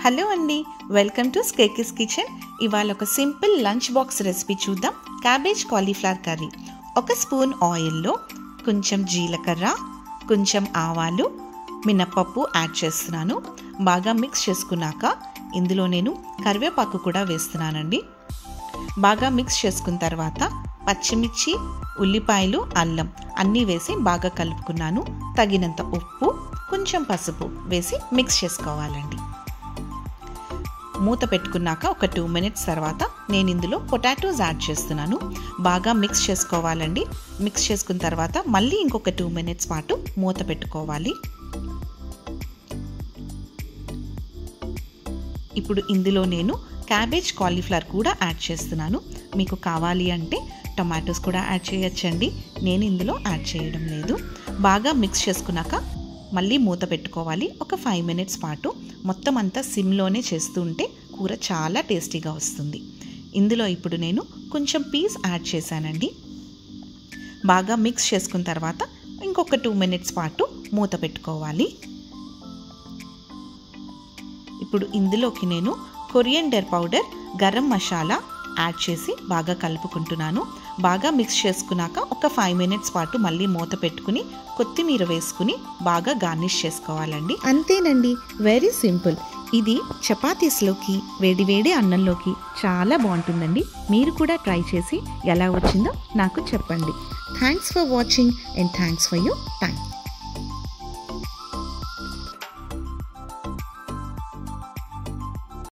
Hello అండి, welcome to స్కేకిస్ kitchen. ఇవాళ ఒక సింపుల్ లంచ్ బాక్స్ రెసిపీ చూద్దాం. Cabbage cauliflower curry. ఒక స్పూన్ ఆయిల్లో కొంచెం జీలకర్ర, కొంచెం ఆవాలు, మినప్పప్పు యాడ్ చేస్తున్నాను. బాగా మిక్స్ చేసుకున్నాక ఇందులో నేను కరివేపాకు కూడా వేస్తున్నానండి. బాగా మిక్స్ చేసుకున్న తర్వాత పచ్చిమిర్చి, ఉల్లిపాయలు, అల్లం అన్నీ వేసి బాగా కలుపుకున్నాను. తగినంత ఉప్పు, కొంచెం పసుపు వేసి మిక్స్ చేసుకోవాలండి. మూత పెట్టుకున్నాక ఒక 2 మినిట్స్ తర్వాత నేను ఇందులో పొటాటోస్ యాడ్ చేస్తున్నాను. బాగా మిక్స్ చేసుకోవాలండి. మిక్స్ చేసుకున్న తర్వాత మళ్ళీ ఇంకొక 2 మినిట్స్ పాటు మూత పెట్టుకోవాలి. ఇప్పుడు ఇందులో నేను క్యాబేజ్ కాలీఫ్లవర్ కూడా యాడ్ చేస్తున్నాను. మీకు కావాలి అంటే టొమాటోస్ కూడా యాడ్ చేయొచ్చండి. నేను ఇందులో యాడ్ చేయడం లేదు. బాగా మిక్స్ చేసుకున్నాక మళ్ళీ మూత పెట్టుకోవాలి. ఒక 5 మినిట్స్ పాటు మొత్తం అంతా సిమ్లోనే చేస్తూ ఉంటే కూర చాలా టేస్టీగా వస్తుంది. ఇందులో ఇప్పుడు నేను కొంచెం పీస్ యాడ్ చేశానండి. బాగా మిక్స్ చేసుకున్న తర్వాత ఇంకొక 2 మినిట్స్ పాటు మూత పెట్టుకోవాలి. ఇప్పుడు ఇందులోకి నేను coriander powder, garam masala add చేసి బాగా కలుపుకుంటున్నాను. బాగా మిక్స్ చేసుకున్నాక ఒక 5 మినిట్స్ పాటు మళ్ళీ మూత పెట్టుకుని కొత్తిమీర వేసుకుని బాగా గార్నిష్ చేసుకోవాలండి. అంతేనండి, వెరీ సింపుల్. ఇది చపాతీస్లోకి, వేడి అన్నంలోకి చాలా బాగుంటుందండి. మీరు కూడా ట్రై చేసి ఎలా వచ్చిందో నాకు చెప్పండి. Thanks for watching and thanks for your time.